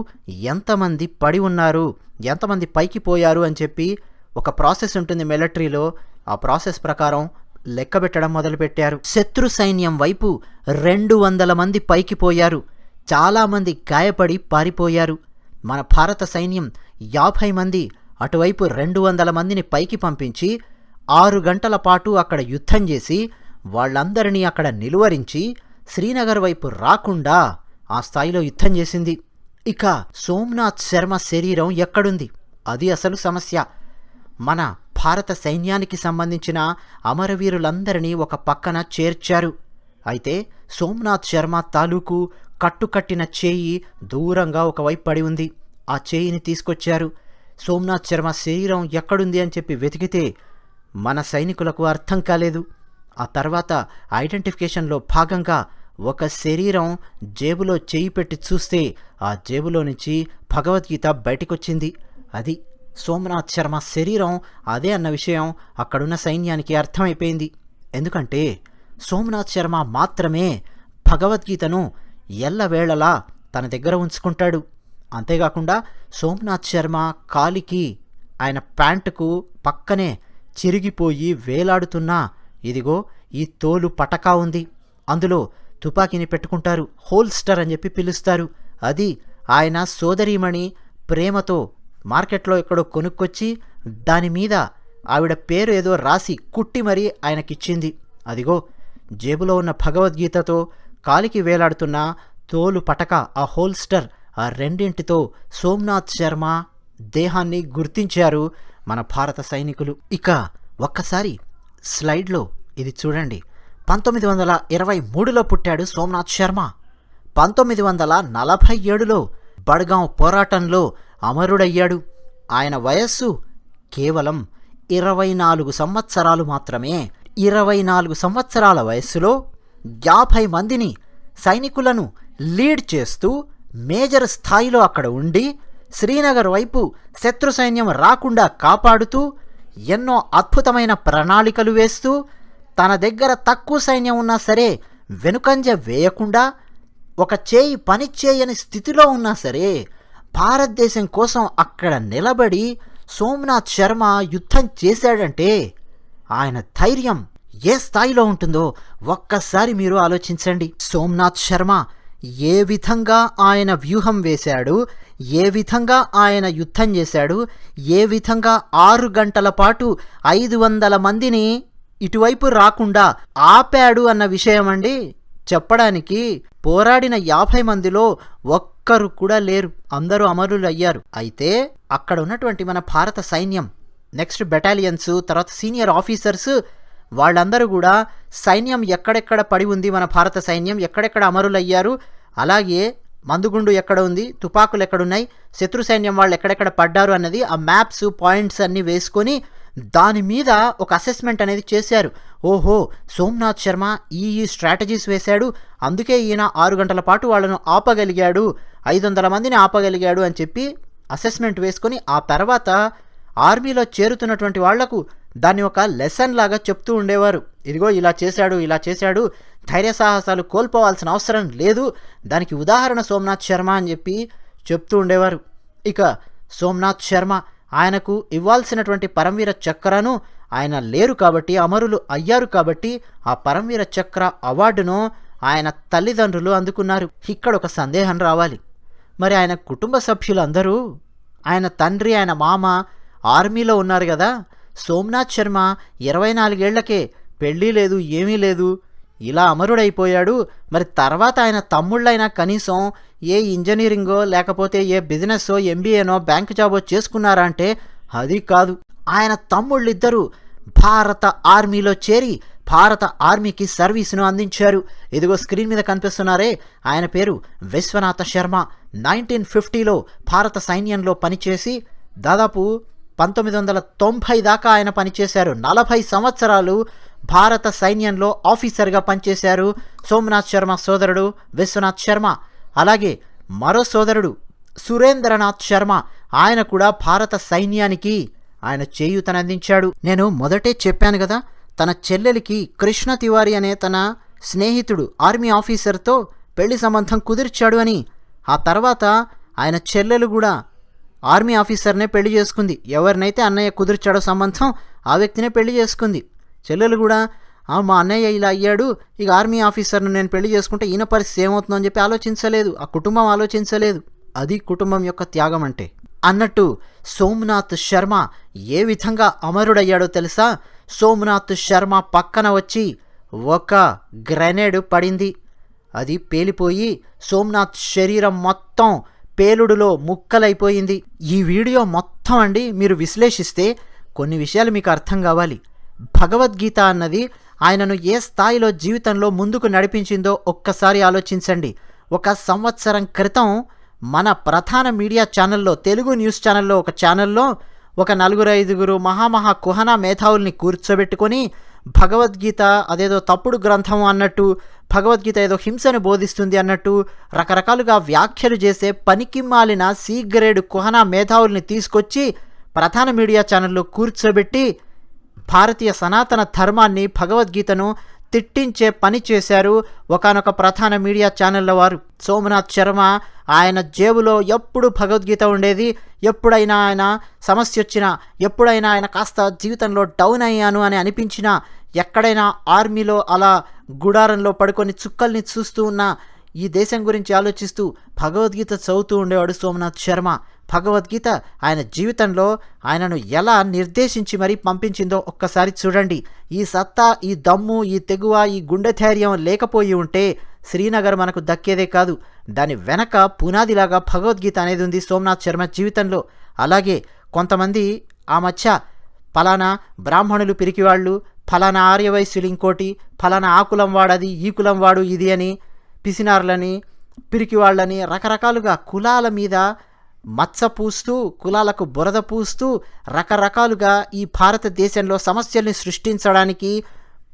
ఎంతమంది పడి ఉన్నారు, ఎంతమంది పైకి పోయారు అని చెప్పి ఒక ప్రాసెస్ ఉంటుంది మిలిటరీలో. ఆ ప్రాసెస్ ప్రకారం లెక్కబెట్టడం మొదలుపెట్టారు. శత్రు సైన్యం వైపు 200 మంది పైకి పోయారు. చాలామంది గాయపడి పారిపోయారు. మన భారత సైన్యం 50 మంది, అటువైపు 200 మందిని పైకి పంపించి 6 గంటల పాటు అక్కడ యుద్ధం చేసి వాళ్ళందరినీ అక్కడ నిలువరించి శ్రీనగర్ వైపు రాకుండా ఆ స్థాయిలో యుద్ధం చేసింది. ఇక సోమ్నాథ్ శర్మ శరీరం ఎక్కడుంది? అది అసలు సమస్య. మన భారత సైన్యానికి సంబంధించిన అమరవీరులందరినీ ఒక పక్కన చేర్చారు. అయితే సోమ్నాథ్ శర్మ తాలూకు కట్టుకట్టిన చేయి దూరంగా ఒకవైపు పడి ఉంది. ఆ చేయిని తీసుకొచ్చారు. సోమ్నాథ్ శర్మ శరీరం ఎక్కడుంది అని చెప్పి వెతికితే మన సైనికులకు అర్థం కాలేదు. ఆ తర్వాత ఐడెంటిఫికేషన్లో భాగంగా ఒక శరీరం జేబులో చేయి పెట్టి చూస్తే ఆ జేబులో నుంచి భగవద్గీత బయటికొచ్చింది. అది సోమనాథ్ శర్మ శరీరం అదే అన్న విషయం అక్కడున్న సైన్యానికి అర్థమైపోయింది. ఎందుకంటే సోమనాథ్ శర్మ మాత్రమే భగవద్గీతను ఎల్లవేళలా తన దగ్గర ఉంచుకుంటాడు. అంతేకాకుండా సోమనాథ్ శర్మ కాలికి ఆయన ప్యాంటుకు పక్కనే చిరిగిపోయి వేలాడుతున్న ఇదిగో ఈ తోలు పటకా ఉంది. అందులో తుపాకీని పెట్టుకుంటారు. హోల్స్టర్ అని చెప్పి పిలుస్తారు. అది ఆయన సోదరీమణి ప్రేమతో మార్కెట్లో ఎక్కడో కొనుక్కొచ్చి దాని మీద ఆవిడ పేరు ఏదో రాసి కుట్టి మరీ ఆయనకిచ్చింది. అదిగో జేబులో ఉన్న భగవద్గీతతో కాలికి వేలాడుతున్న తోలు పటక, ఆ హోల్స్టర్, ఆ రెండింటితో సోమ్నాథ్ శర్మ దేహాన్ని గుర్తించారు మన భారత సైనికులు. ఇక ఒక్కసారి స్లైడ్లో ఇది చూడండి. 1923లో పుట్టాడు సోమ్నాథ్ శర్మ. 1947లో బడ్గాం పోరాటంలో అమరుడయ్యాడు. ఆయన వయస్సు కేవలం 24 సంవత్సరాలు మాత్రమే. 24 సంవత్సరాల వయస్సులో 50 మందిని సైనికులను లీడ్ చేస్తూ మేజర్ స్థాయిలో అక్కడ ఉండి శ్రీనగర్ వైపు శత్రు సైన్యం రాకుండా కాపాడుతూ ఎన్నో అద్భుతమైన ప్రణాళికలు వేస్తూ తన దగ్గర తక్కువ సైన్యం ఉన్నా సరే వెనుకంజ వేయకుండా ఒక చేయి పనిచేయని స్థితిలో ఉన్నా సరే భారతదేశం కోసం అక్కడ నిలబడి సోమ్నాథ్ శర్మ యుద్ధం చేశాడంటే ఆయన ధైర్యం ఏ స్థాయిలో ఉంటుందో ఒక్కసారి మీరు ఆలోచించండి. సోమ్నాథ్ శర్మ ఏ విధంగా ఆయన వ్యూహం వేశాడు, ఏ విధంగా ఆయన యుద్ధం చేశాడు, ఏ విధంగా 6 గంటల పాటు 500 మందిని ఇటువైపు రాకుండా ఆపాడు అన్న విషయం అండి చెప్పడానికి పోరాడిన 50 మందిలో ఒక్కరు కూడా లేరు. అందరూ అమరులు అయ్యారు. అయితే అక్కడ ఉన్నటువంటి మన భారత సైన్యం నెక్స్ట్ బెటాలియన్స్, తర్వాత సీనియర్ ఆఫీసర్స్ వాళ్ళందరూ కూడా సైన్యం ఎక్కడెక్కడ పడి ఉంది, మన భారత సైన్యం ఎక్కడెక్కడ అమరులయ్యారు, అలాగే మందుగుండు ఎక్కడ ఉంది, తుపాకులు ఎక్కడున్నాయి, శత్రు సైన్యం వాళ్ళు ఎక్కడెక్కడ పడ్డారు అన్నది ఆ మ్యాప్స్ పాయింట్స్ అన్నీ వేసుకొని దాని మీద ఒక అసెస్మెంట్ అనేది చేశారు. ఓహో, సోమ్నాథ్ శర్మ ఈ స్ట్రాటజీస్ వేశాడు, అందుకే ఈయన 6 గంటల పాటు వాళ్ళను ఆపగలిగాడు, 500 మందిని ఆపగలిగాడు అని చెప్పి అసెస్మెంట్ వేసుకొని ఆ తర్వాత ఆర్మీలో చేరుతున్నటువంటి వాళ్లకు దాన్ని ఒక లెసన్ లాగా చెప్తూ ఉండేవారు. ఇదిగో ఇలా చేశాడు, ఇలా చేశాడు, ధైర్య సాహసాలు కోల్పోవాల్సిన అవసరం లేదు, దానికి ఉదాహరణ సోమ్నాథ్ శర్మ అని చెప్పి చెప్తూ ఉండేవారు. ఇక సోమ్నాథ్ శర్మ ఆయనకు ఇవ్వాల్సినటువంటి పరమవీర చక్రను ఆయన లేరు కాబట్టి, అమరులు అయ్యారు కాబట్టి ఆ పరమవీర చక్ర అవార్డును ఆయన తల్లిదండ్రులు అందుకున్నారు. ఇక్కడ ఒక సందేహం రావాలి. మరి ఆయన కుటుంబ సభ్యులందరూ, ఆయన తండ్రి, ఆయన మామ ఆర్మీలో ఉన్నారు కదా, సోమ్నాథ్ శర్మ 24 ఏళ్లకే పెళ్ళి లేదు, ఏమీ లేదు, ఇలా అమరుడైపోయాడు. మరి తర్వాత ఆయన తమ్ముళ్ళైనా కనీసం ఏ ఇంజనీరింగో లేకపోతే ఏ బిజినెస్సో, ఎంబీఏనో, బ్యాంకు జాబో చేసుకున్నారా అంటే అది కాదు. ఆయన తమ్ముళ్ళిద్దరూ భారత ఆర్మీలో చేరి భారత ఆర్మీకి సర్వీసును అందించారు. ఇదిగో స్క్రీన్ మీద కనిపిస్తున్నారే, ఆయన పేరు విశ్వనాథ శర్మ. 1950లో భారత సైన్యంలో పనిచేసి దాదాపు 1990 దాకా ఆయన పనిచేశారు. 40 సంవత్సరాలు భారత సైన్యంలో ఆఫీసర్గా పనిచేశారు సోమనాథ్ శర్మ సోదరుడు విశ్వనాథ్ శర్మ. అలాగే మరో సోదరుడు సురేంద్రనాథ్ శర్మ, ఆయన కూడా భారత సైన్యానికి ఆయన చేయూతనందించాడు. నేను మొదటే చెప్పాను కదా, తన చెల్లెలికి కృష్ణ తివారీ అనే తన స్నేహితుడు ఆర్మీ ఆఫీసర్తో పెళ్లి సంబంధం కుదిర్చాడు అని. ఆ తర్వాత ఆయన చెల్లెలు కూడా ఆర్మీ ఆఫీసర్నే పెళ్లి చేసుకుంది. ఎవరినైతే అన్నయ్య కుదిర్చాడో సంబంధం ఆ వ్యక్తినే పెళ్లి చేసుకుంది. చెల్లెలు కూడా మా అన్నయ్య ఇలా అయ్యాడు, ఇక ఆర్మీ ఆఫీసర్ను నేను పెళ్లి చేసుకుంటే ఈయన పరిస్థితి ఏమవుతుందో అని చెప్పి ఆలోచించలేదు, ఆ కుటుంబం ఆలోచించలేదు. అది కుటుంబం యొక్క త్యాగం అంటే. అన్నట్టు సోమనాథ్ శర్మ ఏ విధంగా అమరుడయ్యాడో తెలుసా? సోమనాథ్ శర్మ పక్కన వచ్చి ఒక గ్రెనేడ్ పడింది, అది పేలిపోయి సోమనాథ్ శరీరం మొత్తం పేలుడులో ముక్కలైపోయింది. ఈ వీడియో మొత్తం అండి మీరు విశ్లేషిస్తే కొన్ని విషయాలు మీకు అర్థం కావాలి. భగవద్గీత అన్నది ఆయనను ఏ స్థాయిలో జీవితంలో ముందుకు నడిపించిందో ఒక్కసారి ఆలోచించండి. 1 సంవత్సరం క్రితం మన ప్రధాన మీడియా ఛానల్లో, తెలుగు న్యూస్ ఛానల్లో, ఒక ఛానల్లో ఒక 4-5 మహామహా కుహనా మేధావుల్ని కూర్చోబెట్టుకొని భగవద్గీత అదేదో తప్పుడు గ్రంథం అన్నట్టు, భగవద్గీత ఏదో హింసను బోధిస్తుంది అన్నట్టు రకరకాలుగా వ్యాఖ్యలు చేసే పనికి మాలిన సి గ్రేడ్ కుహనా మేధావుల్ని తీసుకొచ్చి ప్రధాన మీడియా ఛానల్లో కూర్చోబెట్టి భారతీయ సనాతన ధర్మాన్ని, భగవద్గీతను తిట్టించే పని చేశారు ఒకానొక ప్రధాన మీడియా ఛానళ్ళ వారు. సోమనాథ్ శర్మ ఆయన జేబులో ఎప్పుడు భగవద్గీత ఉండేది. ఎప్పుడైనా ఆయన సమస్య వచ్చినా, ఎప్పుడైనా ఆయన కాస్త జీవితంలో డౌన్ అయ్యాను అని అనిపించినా, ఎక్కడైనా ఆర్మీలో అలా గుడారంలో పడుకొని చుక్కల్ని చూస్తూ ఉన్న ఈ దేశం గురించి ఆలోచిస్తూ భగవద్గీత చదువుతూ ఉండేవాడు సోమనాథ్ శర్మ. భగవద్గీత ఆయన జీవితంలో ఆయనను ఎలా నిర్దేశించి మరీ పంపించిందో ఒక్కసారి చూడండి. ఈ సత్తా, ఈ దమ్ము, ఈ తెగువ, ఈ గుండె ధైర్యం లేకపోయి ఉంటే శ్రీనగర్ మనకు దక్కేదే కాదు. దాని వెనక పునాదిలాగా భగవద్గీత అనేది ఉంది సోమనాథ్ శర్మ జీవితంలో. అలాగే కొంతమంది ఆ మధ్య ఫలానా బ్రాహ్మణులు పిరికివాళ్ళు, ఫలానా ఆర్యవైశ్యులు ఇంకోటి, ఫలానా ఆ కులం వాడది, ఈ కులం వాడు ఇది అని, పిసినార్లని, పిరికివాళ్ళని రకరకాలుగా కులాల మీద మచ్చ పూస్తూ, కులాలకు బురద పూస్తూ రకరకాలుగా ఈ భారతదేశంలో సమస్యల్ని సృష్టించడానికి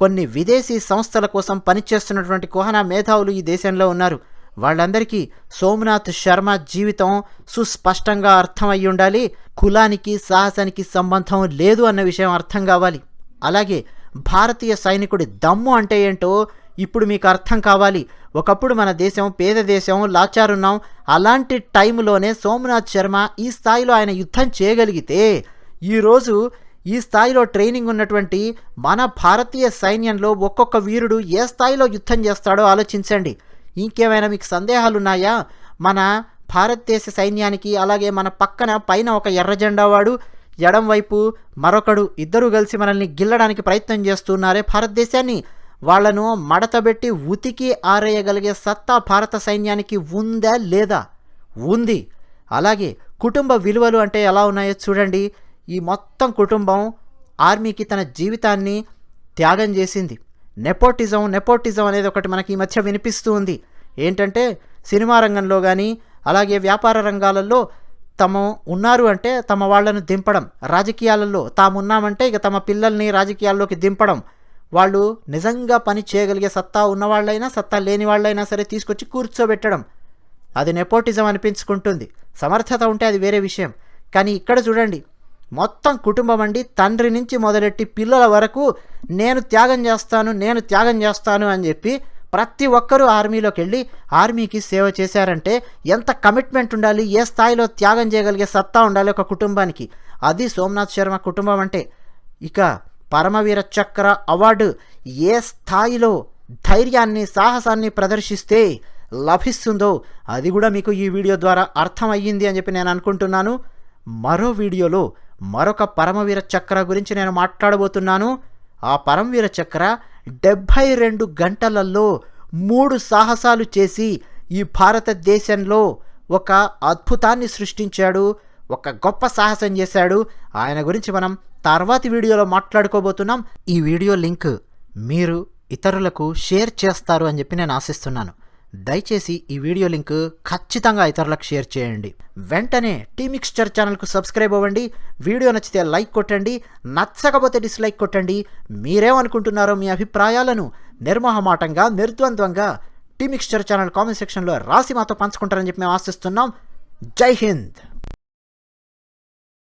కొన్ని విదేశీ సంస్థల కోసం పనిచేస్తున్నటువంటి కుహనా మేధావులు ఈ దేశంలో ఉన్నారు. వాళ్ళందరికీ సోమనాథ్ శర్మ జీవితం సుస్పష్టంగా అర్థమయ్యి ఉండాలి. కులానికి, సాహసానికి సంబంధం లేదు అన్న విషయం అర్థం కావాలి. అలాగే భారతీయ సైనికుడి దమ్ము అంటే ఏంటో ఇప్పుడు మీకు అర్థం కావాలి. ఒకప్పుడు మన దేశం పేద దేశం, లాచారున్నాం. అలాంటి టైంలోనే సోమనాథ్ శర్మ ఈ స్థాయిలో ఆయన యుద్ధం చేయగలిగితే, ఈరోజు ఈ స్థాయిలో ట్రైనింగ్ ఉన్నటువంటి మన భారతీయ సైన్యంలో ఒక్కొక్క వీరుడు ఏ స్థాయిలో యుద్ధం చేస్తాడో ఆలోచించండి. ఇంకేమైనా మీకు సందేహాలు ఉన్నాయా? మన భారతదేశ సైన్యానికి, అలాగే మన పైన ఒక ఎర్ర జెండా వాడు, ఎడం వైపు మరొకడు, ఇద్దరు కలిసి మనల్ని గిల్లడానికి ప్రయత్నం చేస్తున్నారే భారతదేశాన్ని, వాళ్లను మడతబెట్టి ఉతికి ఆరేయగలిగే సత్తా భారత సైన్యానికి ఉందా లేదా? ఉంది. అలాగే కుటుంబ విలువలు అంటే ఎలా ఉన్నాయో చూడండి. ఈ మొత్తం కుటుంబం ఆర్మీకి తన జీవితాన్ని త్యాగం చేసింది. నెపోటిజం అనేది ఒకటి మనకి ఈ మధ్య వినిపిస్తూ ఉంది. ఏంటంటే సినిమా రంగంలో కానీ, అలాగే వ్యాపార రంగాలలో తాము ఉన్నారు అంటే తమ వాళ్లను దింపడం, రాజకీయాలలో తామున్నామంటే ఇక తమ పిల్లల్ని రాజకీయాల్లోకి దింపడం, వాళ్ళు నిజంగా పని చేయగలిగే సత్తా ఉన్నవాళ్ళైనా సత్తా లేని వాళ్ళైనా సరే తీసుకొచ్చి కూర్చోబెట్టడం, అది నెపోటిజం అనిపించుకుంటుంది. సమర్థత ఉంటే అది వేరే విషయం. కానీ ఇక్కడ చూడండి, మొత్తం కుటుంబం అండి, తండ్రి నుంచి మొదలెట్టి పిల్లల వరకు నేను త్యాగం చేస్తాను అని చెప్పి ప్రతి ఒక్కరూ ఆర్మీలోకి వెళ్ళి ఆర్మీకి సేవ చేశారంటే ఎంత కమిట్మెంట్ ఉండాలి, ఏ స్థాయిలో త్యాగం చేయగలిగే సత్తా ఉండాలి ఒక కుటుంబానికి. అది సోమనాథ్ శర్మ కుటుంబం అంటే. ఇక పరమవీర చక్ర అవార్డు ఏ స్థాయిలో ధైర్యాన్ని, సాహసాన్ని ప్రదర్శిస్తే లభిస్తుందో అది కూడా మీకు ఈ వీడియో ద్వారా అర్థమయ్యింది అని చెప్పి నేను అనుకుంటున్నాను. మరో వీడియోలో మరొక పరమవీర చక్ర గురించి నేను మాట్లాడబోతున్నాను. ఆ పరమవీర చక్ర 72 గంటలలో 3 సాహసాలు చేసి ఈ భారతదేశంలో ఒక అద్భుతాన్ని సృష్టించాడు, ఒక గొప్ప సాహసం చేశాడు. ఆయన గురించి మనం తర్వాతి వీడియోలో మాట్లాడుకోబోతున్నాం. ఈ వీడియో లింక్ మీరు ఇతరులకు షేర్ చేస్తారు అని చెప్పి నేను ఆశిస్తున్నాను. దయచేసి ఈ వీడియో లింక్ ఖచ్చితంగా ఇతరులకు షేర్ చేయండి. వెంటనే టీ మిక్స్చర్ ఛానల్కు సబ్స్క్రైబ్ అవ్వండి. వీడియో నచ్చితే లైక్ కొట్టండి, నచ్చకపోతే డిస్లైక్ కొట్టండి. మీరేమనుకుంటున్నారో మీ అభిప్రాయాలను నిర్మోహమాటంగా, నిర్ద్వంద్వంగా టీ మిక్స్చర్ ఛానల్ కామెంట్ సెక్షన్లో రాసి మాతో పంచుకుంటారని చెప్పి మేము ఆశిస్తున్నాం. జై హింద్.